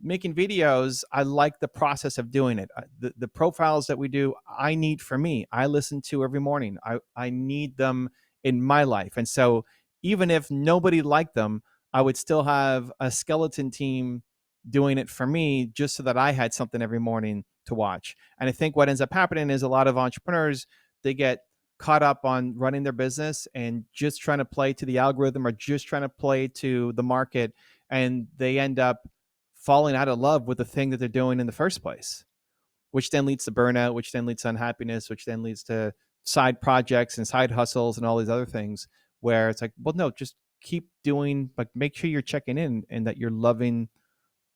making videos, I like the process of doing it. The profiles that we do, I need for me. I listen to every morning. I need them in my life. And so even if nobody liked them, I would still have a skeleton team doing it for me just so that I had something every morning to watch. And I think what ends up happening is a lot of entrepreneurs, they get caught up on running their business and just trying to play to the algorithm or just trying to play to the market. And they end up falling out of love with the thing that they're doing in the first place, which then leads to burnout, which then leads to unhappiness, which then leads to side projects and side hustles and all these other things where it's like, well, no, just keep doing, like, make sure you're checking in and that you're loving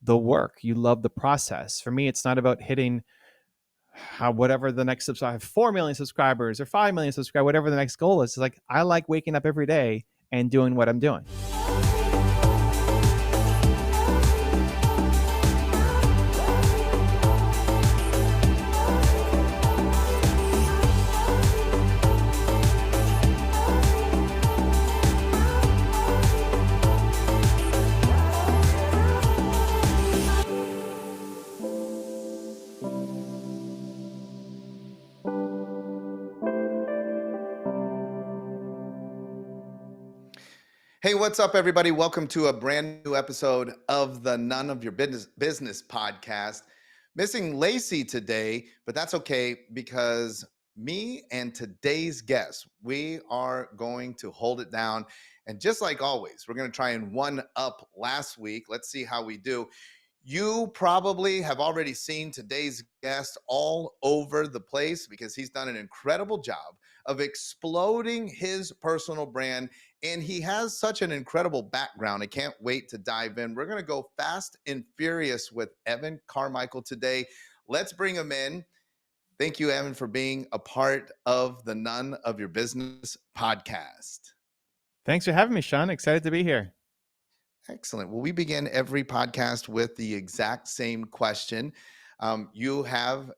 the work. You love the process. For me, it's not about hitting whatever the next I have 4 million subscribers or 5 million subscribers, whatever the next goal is. It's like, I like waking up every day and doing what I'm doing. Hey, what's up, everybody? Welcome to a brand new episode of the None of Your Business podcast. Missing Lacey today, but that's okay because me and today's guest, we are going to hold it down. And just like always, we're going to try and one up last week. Let's see how we do. You probably have already seen today's guest all over the place because he's done an incredible job of exploding his personal brand. And he has such an incredible background. I can't wait to dive in. We're going to go fast and furious with Evan Carmichael today. Let's bring him in. Thank you, Evan, for being a part of the None of Your Business podcast. Thanks for having me, Sean. Excited to be here. Excellent. Well, we begin every podcast with the exact same question. You have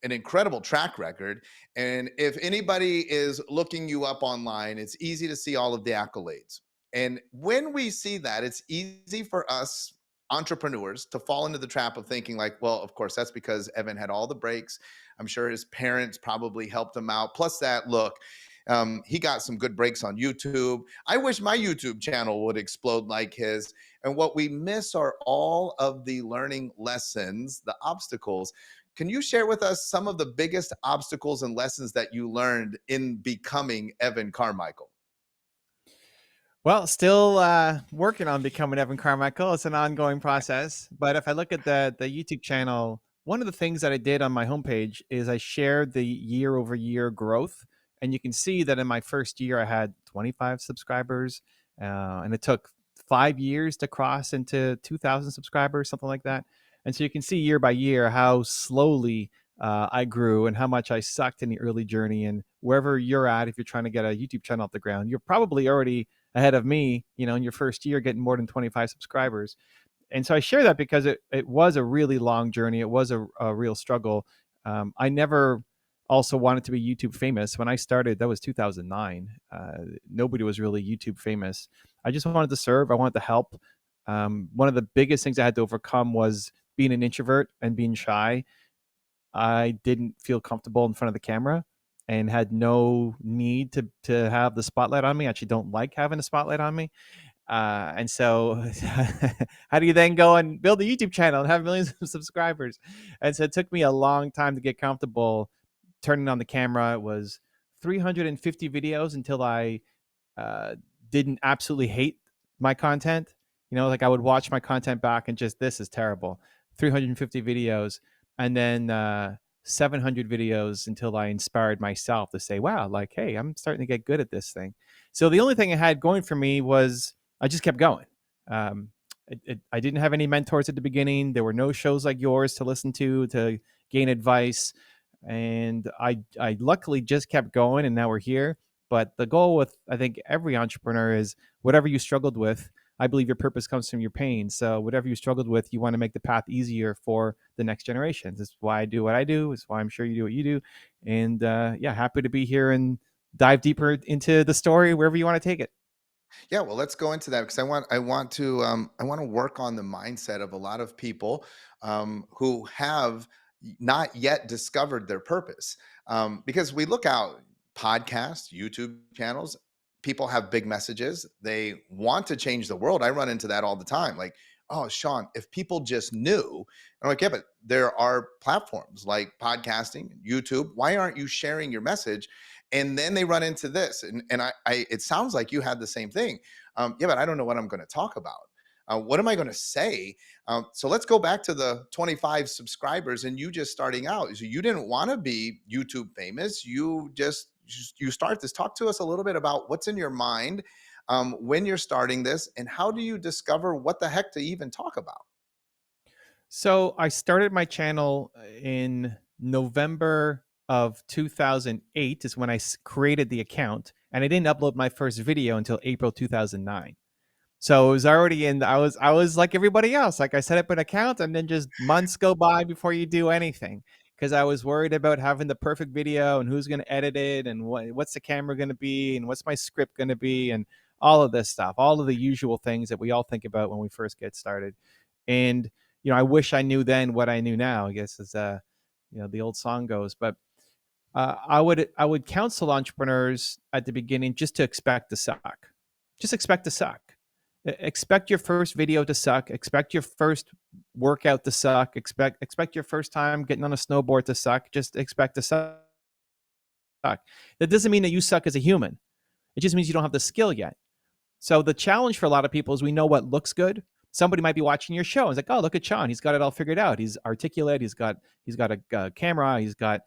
an incredible track record. And if anybody is looking you up online, it's easy to see all of the accolades. And when we see that, it's easy for us entrepreneurs to fall into the trap of thinking like, well, of course, that's because Evan had all the breaks. I'm sure his parents probably helped him out. Plus that, look, he got some good breaks on YouTube. I wish my YouTube channel would explode like his. And what we miss are all of the learning lessons, the obstacles. Can you share with us some of the biggest obstacles and lessons that you learned in becoming Evan Carmichael? Well, still working on becoming Evan Carmichael. It's an ongoing process. But if I look at the YouTube channel, one of the things that I did on my homepage is I shared the year over year growth. And you can see that in my first year, I had 25 subscribers. And it took 5 years to cross into 2,000 subscribers, something like that. And so you can see year by year how slowly I grew and how much I sucked in the early journey. And wherever you're at, if you're trying to get a YouTube channel off the ground, you're probably already ahead of me, in your first year, getting more than 25 subscribers. And so I share that because it was a really long journey. It was a real struggle. I never also wanted to be YouTube famous. When I started, that was 2009. Nobody was really YouTube famous. I just wanted to serve. I wanted to help. One of the biggest things I had to overcome was being an introvert and being shy. I didn't feel comfortable in front of the camera and had no need to have the spotlight on me. I actually don't like having a spotlight on me. And so how do you then go and build a YouTube channel and have millions of subscribers? And so it took me a long time to get comfortable turning on the camera. It was 350 videos until I didn't absolutely hate my content. Like I would watch my content back and just, this is terrible. 350 videos. And then 700 videos until I inspired myself to say, wow, like, hey, I'm starting to get good at this thing. So the only thing I had going for me was I just kept going. I didn't have any mentors at the beginning. There were no shows like yours to listen to gain advice. And I luckily just kept going, and now we're here. But the goal with, I think, every entrepreneur is whatever you struggled with, I believe your purpose comes from your pain. So whatever you struggled with, you want to make the path easier for the next generation. That's why I do what I do. It's why I'm sure you do what you do. And happy to be here and dive deeper into the story wherever you want to take it. Yeah, well, let's go into that because I want to work on the mindset of a lot of people who have not yet discovered their purpose. Because we look out podcasts, YouTube channels, people have big messages. They want to change the world. I run into that all the time. Like, oh, Sean, if people just knew, I'm like, yeah, but there are platforms like podcasting, YouTube. Why aren't you sharing your message? And then they run into this, and it sounds like you had the same thing. Yeah, but I don't know what I'm going to talk about. What am I going to say? So let's go back to the 25 subscribers and you just starting out. So you didn't want to be YouTube famous. You start this. Talk to us a little bit about what's in your mind when you're starting this, and how do you discover what the heck to even talk about? So I started my channel in November of 2008 is when I created the account, and I didn't upload my first video until April 2009. So it was already in. I was like everybody else. Like I set up an account, and then just months go by before you do anything because I was worried about having the perfect video and who's going to edit it and what's the camera going to be and what's my script going to be and all of this stuff, all of the usual things that we all think about when we first get started. And I wish I knew then what I knew now. I guess as the old song goes, but I would counsel entrepreneurs at the beginning just to expect to suck. Just expect to suck. Expect your first video to suck. Expect your first workout to suck. Expect your first time getting on a snowboard to suck. Just expect to suck. That doesn't mean that you suck as a human. It just means you don't have the skill yet. So the challenge for a lot of people is we know what looks good. Somebody might be watching your show. It's like, oh, look at Sean. He's got it all figured out. He's articulate. He's got a camera. He's got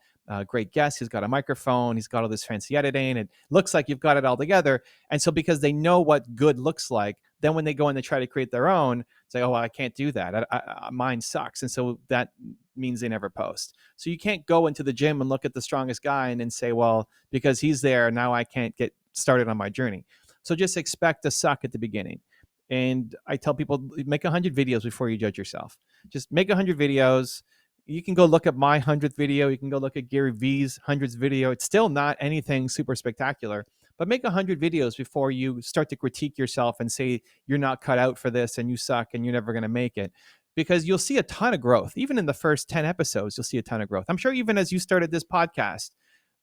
great guests. He's got a microphone. He's got all this fancy editing. It looks like you've got it all together. And so because they know what good looks like, then when they go and they try to create their own, say, oh, well, I can't do that. Mine sucks. And so that means they never post. So you can't go into the gym and look at the strongest guy and then say, well, because he's there, now I can't get started on my journey. So just expect to suck at the beginning. And I tell people, make 100 videos before you judge yourself. Just make 100 videos. You can go look at my 100th video. You can go look at Gary V's 100th video. It's still not anything super spectacular, but make 100 videos before you start to critique yourself and say you're not cut out for this and you suck and you're never going to make it. Because you'll see a ton of growth. Even in the first 10 episodes, you'll see a ton of growth. I'm sure even as you started this podcast,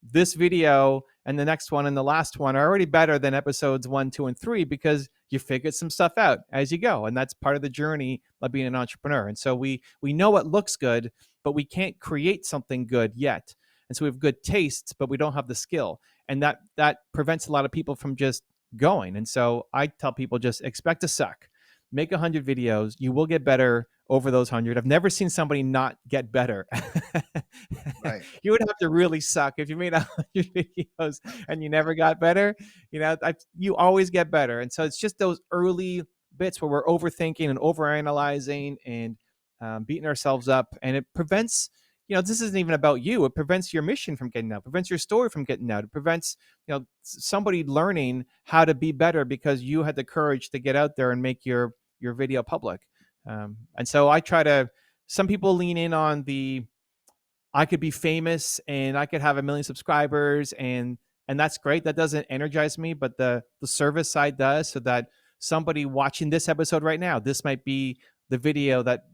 this video and the next one and the last one are already better than episodes 1, 2, and 3 because you figured some stuff out as you go, and that's part of the journey of being an entrepreneur. And so we know what looks good, but we can't create something good yet. And so we have good tastes, but we don't have the skill, and that prevents a lot of people from just going. And so I tell people just expect to suck. Make 100 videos. You will get better over those 100. I've never seen somebody not get better. Right. You would have to really suck if you made 100 videos and you never got better. You always get better. And so it's just those early bits where we're overthinking and overanalyzing and beating ourselves up. And it prevents, this isn't even about you. It prevents your mission from getting out, prevents your story from getting out. It prevents, somebody learning how to be better because you had the courage to get out there and make your video public. And so some people lean in on I could be famous and I could have 1 million subscribers and that's great. That doesn't energize me, but the service side does, so that somebody watching this episode right now, this might be the video that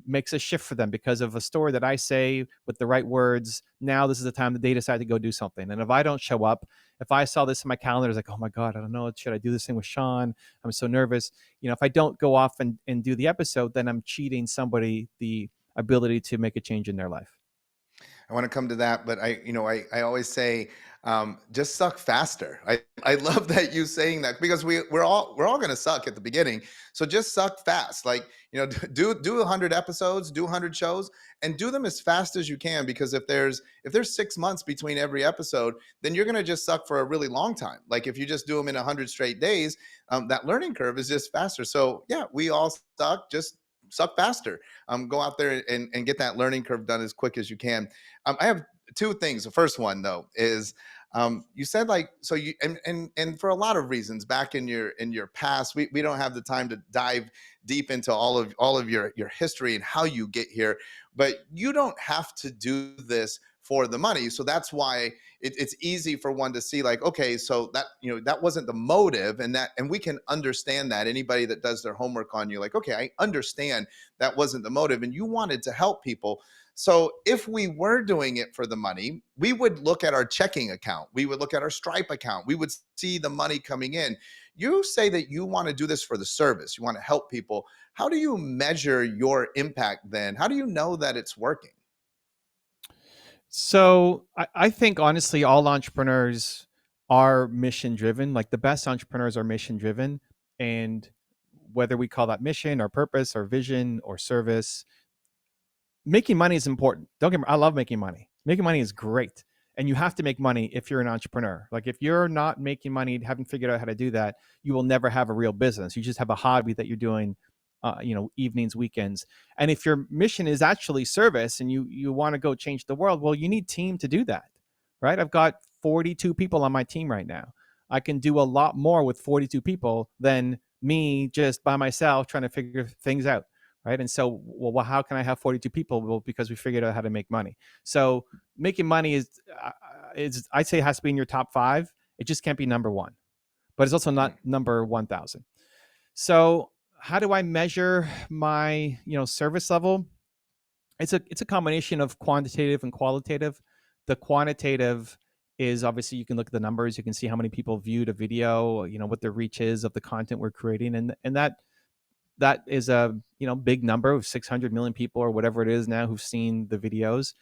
makes a shift for them because of a story that I say with the right words. Now this is the time that they decide to go do something. And if I don't show up, if I saw this in my calendar, it's like, oh my God, I don't know. Should I do this thing with Sean? I'm so nervous. If I don't go off and do the episode, then I'm cheating somebody the ability to make a change in their life. I want to come to that, but I always say, just suck faster. I love that you saying that because we're all going to suck at the beginning. So just suck fast. Like, do 100 episodes, do 100 shows, and do them as fast as you can. Because if there's 6 months between every episode, then you're going to just suck for a really long time. Like if you just do them in 100 straight days, that learning curve is just faster. So yeah, we all suck. Just suck faster. Go out there and get that learning curve done as quick as you can. I have two things. The first one though is you said like, so you and for a lot of reasons back in your past, we don't have the time to dive deep into all of your history and how you get here, but you don't have to do this for the money. So that's why it's easy for one to see like, okay, so that, that wasn't the motive, and we can understand that. Anybody that does their homework on you, like, okay, I understand that wasn't the motive and you wanted to help people. So if we were doing it for the money, we would look at our checking account. We would look at our Stripe account. We would see the money coming in. You say that you want to do this for the service. You want to help people. How do you measure your impact then? How do you know that it's working? So I think honestly, all entrepreneurs are mission driven. Like the best entrepreneurs are mission driven. And whether we call that mission or purpose or vision or service, making money is important. Don't get me, I love making money. Making money is great. And you have to make money if you're an entrepreneur. Like if you're not making money, haven't figured out how to do that, you will never have a real business. You just have a hobby that you're doing, evenings, weekends. And if your mission is actually service and you want to go change the world, well, you need team to do that, right? I've got 42 people on my team right now. I can do a lot more with 42 people than me just by myself trying to figure things out, right? And so, well, how can I have 42 people? Well, because we figured out how to make money. So making money is I'd say it has to be in your top 5. It just can't be number 1, but it's also not number 1,000. So how do I measure my service level? It's a combination of quantitative and qualitative. The quantitative is obviously you can look at the numbers, you can see how many people viewed a video, what the reach is of the content we're creating, and that is a big number of 600 million people or whatever it is now who've seen the videos.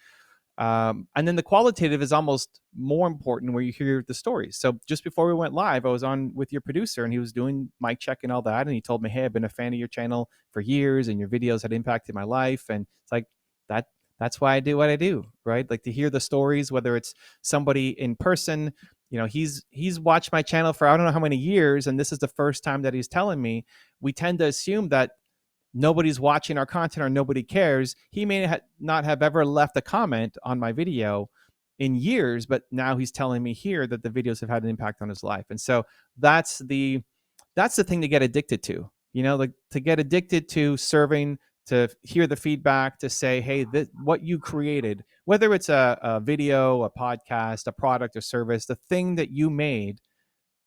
And then the qualitative is almost more important, where you hear the stories. So just before we went live, I was on with your producer and he was doing mic check and all that. And he told me, hey, I've been a fan of your channel for years and your videos had impacted my life. And it's like, that's why I do what I do, right? Like to hear the stories, whether it's somebody in person, he's watched my channel for I don't know how many years, and this is the first time that he's telling me. We tend to assume that nobody's watching our content or nobody cares. He may not have ever left a comment on my video in years, but now he's telling me here that the videos have had an impact on his life. And so that's the thing to get addicted to, like to get addicted to serving, to hear the feedback, to say, hey, what you created, whether it's a video, a podcast, a product or service, the thing that you made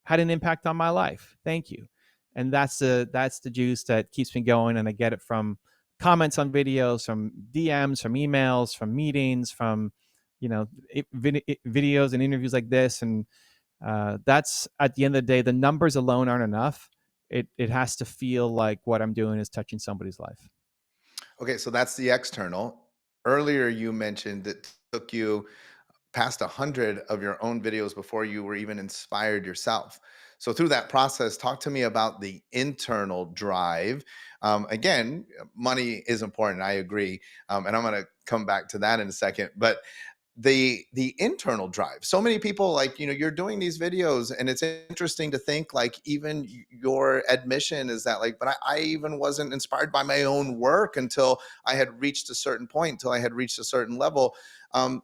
had an impact on my life. Thank you. And that's the juice that keeps me going. And I get it from comments on videos, from DMs, from emails, from meetings, from videos and interviews like this. And that's, at the end of the day, the numbers alone aren't enough. It has to feel like what I'm doing is touching somebody's life. Okay, so that's the external. Earlier, you mentioned it took you past 100 of your own videos before you were even inspired yourself. So through that process, talk to me about the internal drive. Again, money is important. I agree, and I'm going to come back to that in a second. But the internal drive, so many people, like, you're doing these videos and it's interesting to think, like, even your admission is that, like, but I even wasn't inspired by my own work until I had reached a certain point, until I had reached a certain level.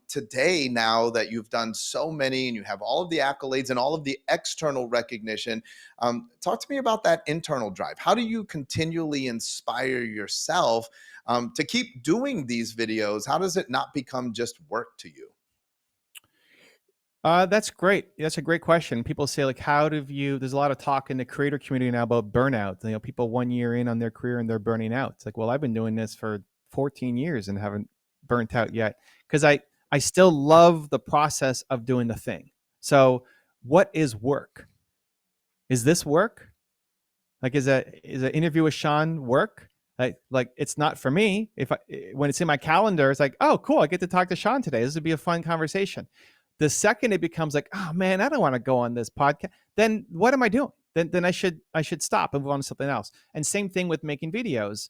Today, now that you've done so many and you have all of the accolades and all of the external recognition, talk to me about that internal drive. How do you continually inspire yourself to keep doing these videos? How does it not become just work to you? That's great. That's a great question. People say, like, how do you? There's a lot of talk in the creator community now about burnout. People 1 year in on their career and they're burning out. It's like, well, I've been doing this for 14 years and haven't burnt out yet, because I still love the process of doing the thing. So, what is work? Is this work? Like, is an interview with Sean work? Like it's not for me. When it's in my calendar, it's like, oh, cool, I get to talk to Sean today. This would be a fun conversation. The second it becomes like, oh man, I don't want to go on this podcast, then what am I doing? Then I should stop and move on to something else. And same thing with making videos.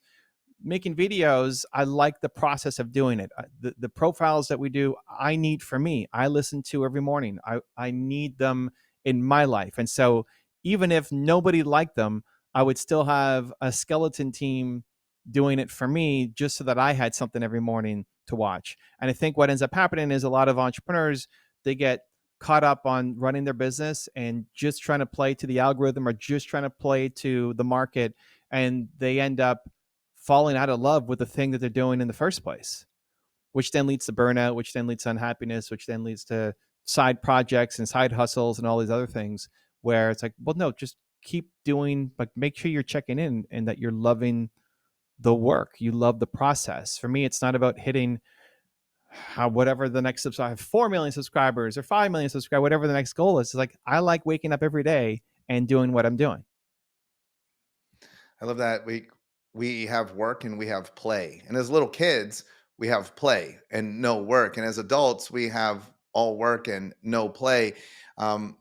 I like the process of doing it. The profiles that we do, I need for me. I listen to every morning. I need them in my life. And so even if nobody liked them, I would still have a skeleton team doing it for me, just so that I had something every morning to watch. And I think what ends up happening is a lot of entrepreneurs, they get caught up on running their business and just trying to play to the algorithm or just trying to play to the market. And they end up falling out of love with the thing that they're doing in the first place. which then leads to burnout, which then leads to unhappiness, which then leads to side projects and side hustles and all these other things where it's like, well, no, just keep doing, like, make sure you're checking in and that you're loving the work. You love the process. For me, it's not about hitting whatever the next I have 4 million subscribers or 5 million subscribers, whatever the next goal is. It's like, I like waking up every day and doing what I'm doing. I love that we have work and we have play. And as little kids, we have play and no work. And as adults, we have all work and no play. Um,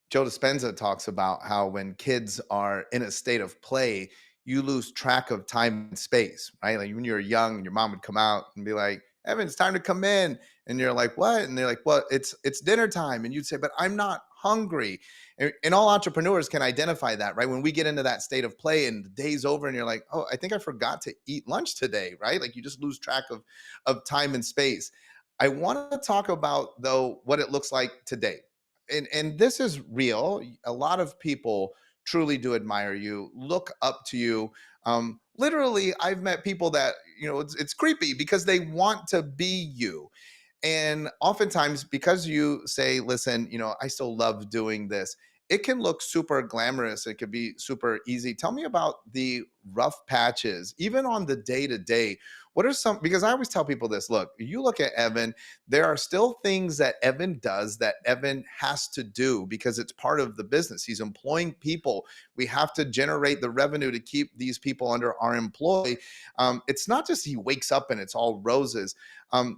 Joe Dispenza talks about how when kids are in a state of play, you lose track of time and space, right? Like when you're young, your mom would come out and be like, "Evan, it's time to come in." And you're like, "What?" And they're like, "Well, it's dinner time." And you'd say, "But I'm not hungry." And all entrepreneurs can identify that, right? When we get into that state of play and the day's over and you're like, "Oh, I think I forgot to eat lunch today," right? Like you just lose track of time and space. I want to talk about though what it looks like today, and this is real. A lot of people truly do admire you, look up to you. Literally, I've met people that it's creepy because they want to be you. And oftentimes, because you say, listen, I still love doing this, it can look super glamorous. It could be super easy. Tell me about the rough patches, even on the day to day. What are some, because I always tell people this, look, you look at Evan, there are still things that Evan does that Evan has to do because it's part of the business. He's employing people. We have to generate the revenue to keep these people under our employ. It's not just he wakes up and it's all roses.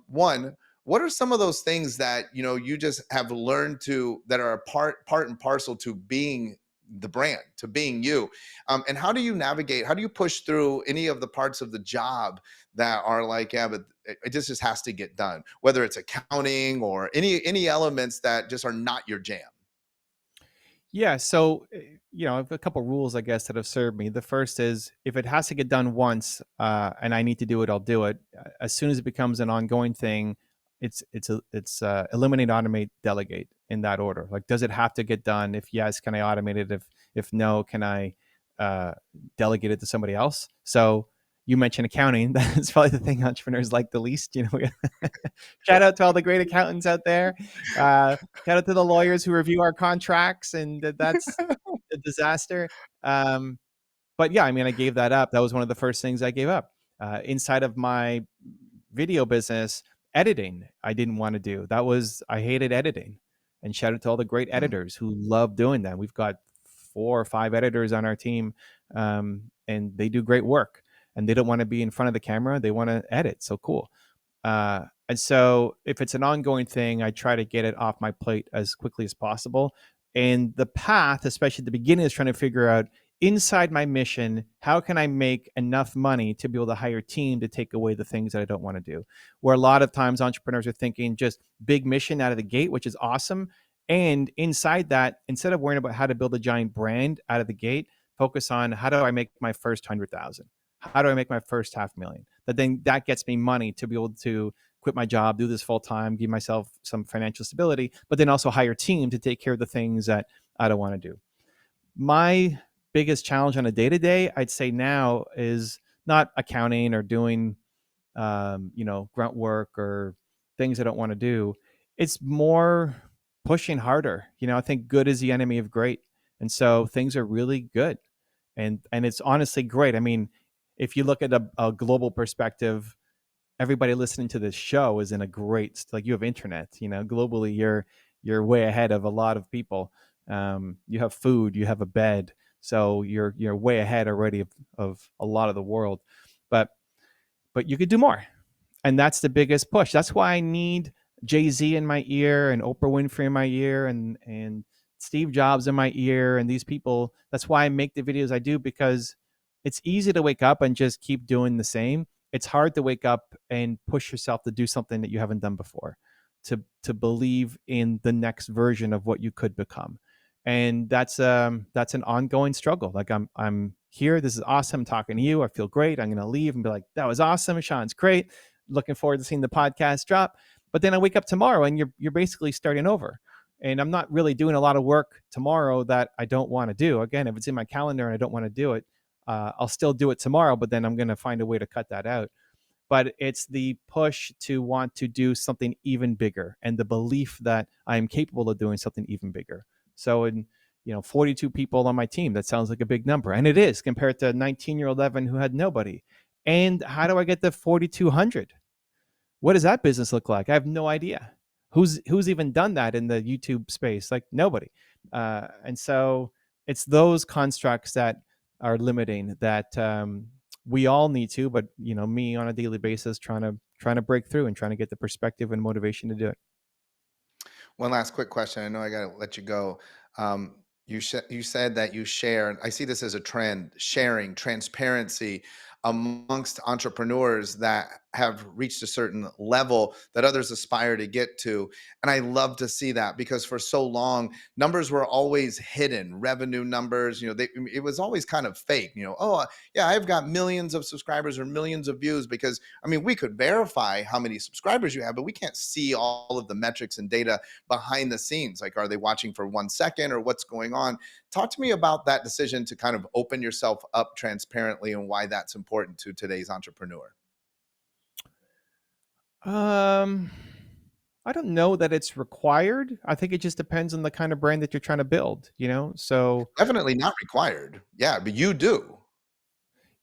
One, what are some of those things that you just have learned to, that are a part and parcel to being the brand, to being you? And how do you navigate, how do you push through any of the parts of the job that are like, yeah, but it just has to get done, whether it's accounting or any elements that just are not your jam? Yeah. So, I have a couple rules, I guess, that have served me. The first is, if it has to get done once and I need to do it, I'll do it. As soon as it becomes an ongoing thing, it's eliminate, automate, delegate, in that order. Like, does it have to get done? If yes, can I automate it? If no, can I uh, delegate it to somebody else? So you mentioned accounting. That's probably the thing entrepreneurs like the least. Shout out to all the great accountants out there. Uh, Shout out to the lawyers who review our contracts, and that's a disaster. Um, but yeah, I mean, I gave that up. That was one of the first things I gave up. Inside of my video business, editing, I didn't want to do. I hated editing. And shout out to all the great Mm. editors who love doing that. We've got 4 or 5 editors on our team, and they do great work. And they don't want to be in front of the camera; they want to edit. So cool. And so, if it's an ongoing thing, I try to get it off my plate as quickly as possible. And the path, especially at the beginning, is trying to figure out, inside my mission, how can I make enough money to be able to hire a team to take away the things that I don't want to do? Where a lot of times entrepreneurs are thinking just big mission out of the gate, which is awesome. And inside that, instead of worrying about how to build a giant brand out of the gate, focus on, how do I make my first 100,000? How do I make my first 500,000? That gets me money to be able to quit my job, do this full time, give myself some financial stability, but then also hire a team to take care of the things that I don't want to do. My biggest challenge on a day to day, I'd say now, is not accounting or doing, grunt work or things I don't want to do. It's more pushing harder. I think good is the enemy of great, and so things are really good, and it's honestly great. I mean, if you look at a global perspective, everybody listening to this show is in a great, like, you have internet, globally, you're way ahead of a lot of people. You have food, you have a bed, so you're way ahead already of a lot of the world. But but you could do more, and that's the biggest push. That's why I need Jay-Z in my ear, and Oprah Winfrey in my ear, and Steve Jobs in my ear, and these people. That's why I make the videos I do, because it's easy to wake up and just keep doing the same. It's hard to wake up and push yourself to do something that you haven't done before, to believe in the next version of what you could become. And that's an ongoing struggle. Like, I'm here. This is awesome. I'm talking to you. I feel great. I'm gonna leave and be like, that was awesome. Sean's great. Looking forward to seeing the podcast drop. But then I wake up tomorrow and you're basically starting over. And I'm not really doing a lot of work tomorrow that I don't want to do. Again, if it's in my calendar and I don't want to do it, I'll still do it tomorrow, but then I'm going to find a way to cut that out. but it's the push to want to do something even bigger and the belief that I am capable of doing something even bigger. So in 42 people on my team, that sounds like a big number, and it is compared to 19-year-old Evan who had nobody. And how do I get to 4,200? What does that business look like? I have no idea. Who's even done that in the YouTube space? Like nobody. And so it's those constructs that are limiting that we all need to, but me on a daily basis trying to break through and trying to get the perspective and motivation to do it. One last quick question. I know I got to let you go. You said that you share, and I see this as a trend, sharing transparency amongst entrepreneurs that have reached a certain level that others aspire to get to. And I love to see that, because for so long, numbers were always hidden, revenue numbers, it was always kind of fake, oh, yeah, I've got millions of subscribers or millions of views, because we could verify how many subscribers you have, but we can't see all of the metrics and data behind the scenes. Like, are they watching for 1 second or what's going on? Talk to me about that decision to kind of open yourself up transparently and why that's important to today's entrepreneur. Um, I don't know that it's required. I think it just depends on the kind of brand that you're trying to build. So Definitely not required. Yeah, but you do.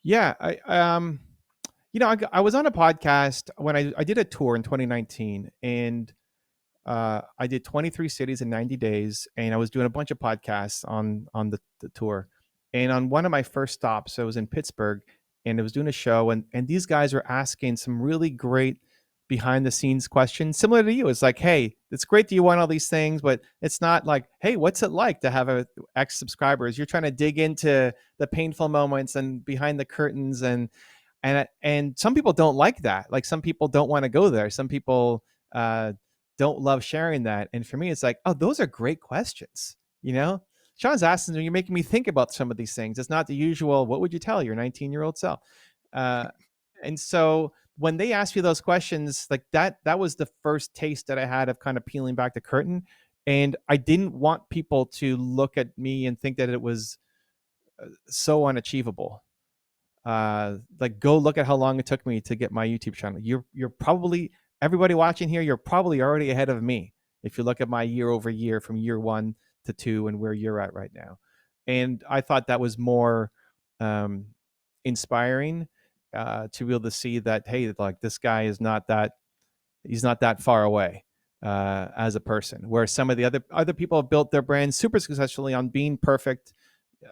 yeah, I was on a podcast when I did a tour in 2019, and I did 23 cities in 90 days, and I was doing a bunch of podcasts on the tour. And on one of my first stops, I was in Pittsburgh, and I was doing a show, and these guys were asking some really great behind the scenes questions, similar to you. It's like, hey, it's great that you want all these things, but it's not like, hey, what's it like to have a X subscribers? You're trying to dig into the painful moments and behind the curtains, and some people don't like that. Like, some people don't want to go there. Some people don't love sharing that. And for me, it's like, oh, those are great questions. Sean's asking me, you're making me think about some of these things. It's not the usual, what would you tell your 19-year-old self? And so when they ask you those questions, like that was the first taste that I had of kind of peeling back the curtain. And I didn't want people to look at me and think that it was so unachievable. Like, go look at how long it took me to get my YouTube channel. You're probably, everybody watching here, you're probably already ahead of me if you look at my year over year from year 1 to 2 and where you're at right now. And I thought that was more inspiring, to be able to see that, hey, like, this guy is not that, he's not that far away as a person, where some of the other people have built their brands super successfully on being perfect,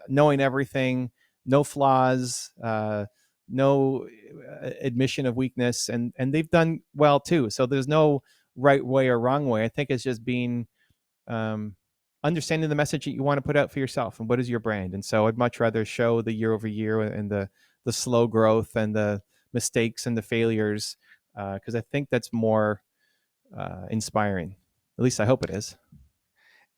knowing everything, no flaws, no admission of weakness, and they've done well too. So there's no right way or wrong way. I think it's just being understanding the message that you want to put out for yourself and what is your brand. And so I'd much rather show the year over year and the slow growth and the mistakes and the failures, because I think that's more inspiring. At least I hope it is.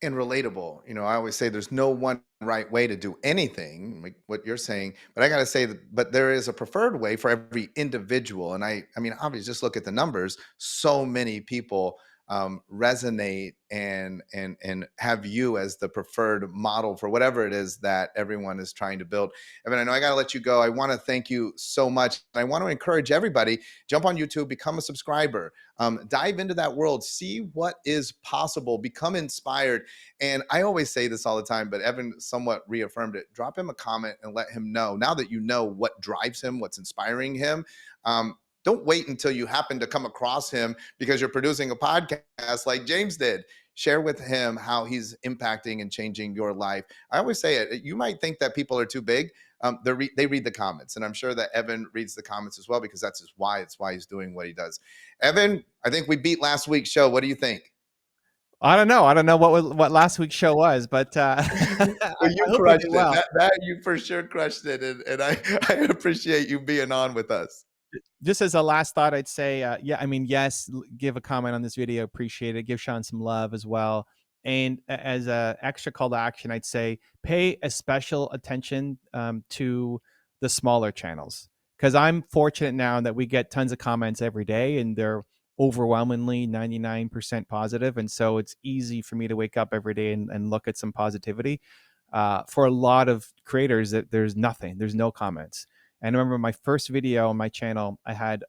And relatable. I always say there's no one right way to do anything, like what you're saying, but I got to say that, but there is a preferred way for every individual. And I mean, obviously, just look at the numbers. So many people resonate and have you as the preferred model for whatever it is that everyone is trying to build. Evan, I know I got to let you go. I want to thank you so much. I want to encourage everybody, jump on YouTube, become a subscriber, dive into that world, see what is possible, become inspired. And I always say this all the time, but Evan somewhat reaffirmed it. Drop him a comment and let him know, now that you know what drives him, what's inspiring him. Don't wait until you happen to come across him because you're producing a podcast like James did. Share with him how he's impacting and changing your life. I always say it. You might think that people are too big. They read the comments, and I'm sure that Evan reads the comments as well, because that's his why. It's why he's doing what he does. Evan, I think we beat last week's show. What do you think? I don't know. I don't know what last week's show was, but Well, you I hope I crushed did it. well. That you for sure crushed it, and I appreciate you being on with us. Just as a last thought, I'd say, yeah, I mean, yes, give a comment on this video, appreciate it. Give Sean some love as well. And as a extra call to action, I'd say pay a special attention to the smaller channels, because I'm fortunate now that we get tons of comments every day, and they're overwhelmingly 99% positive. And so it's easy for me to wake up every day and look at some positivity. For a lot of creators, that there's nothing, there's no comments. And I remember my first video on my channel, I had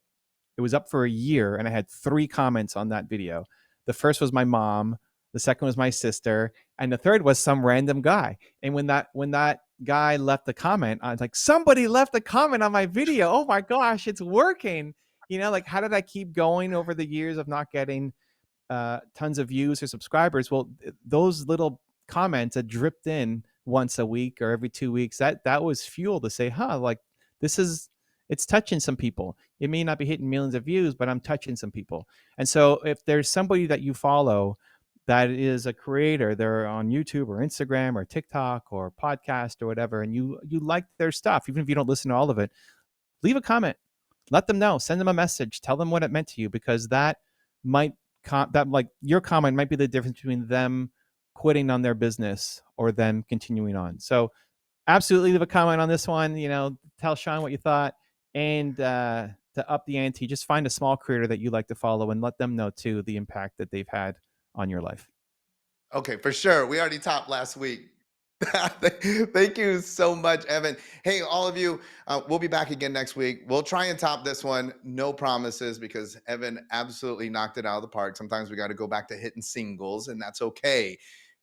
It was up for a year, and I had 3 comments on that video. The first was my mom, the second was my sister, and the third was some random guy. And when that guy left a comment, I was like, somebody left a comment on my video. Oh my gosh, it's working. Like, how did I keep going over the years of not getting tons of views or subscribers? Well, those little comments that dripped in once a week or every 2 weeks, that was fuel to say, like, this is it's touching some people. It may not be hitting millions of views, but I'm touching some people. And so if there's somebody that you follow that is a creator, they're on YouTube or Instagram or TikTok or podcast or whatever, and you like their stuff, even if you don't listen to all of it, leave a comment, let them know, send them a message, tell them what it meant to you, because that might like your comment might be the difference between them quitting on their business or them continuing on. So absolutely leave a comment on this one. Tell Sean what you thought, and to up the ante, just find a small creator that you like to follow and let them know too the impact that they've had on your life. Okay, for sure. We already topped last week. Thank you so much, Evan. Hey, all of you, we'll be back again next week. We'll try and top this one. No promises, because Evan absolutely knocked it out of the park. Sometimes we got to go back to hitting singles, and that's okay.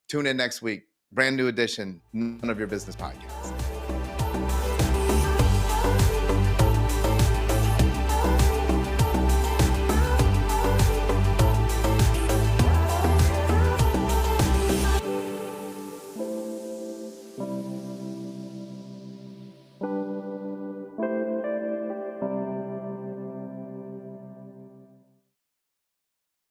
Tune in next week. Brand new edition, None of Your Business podcast.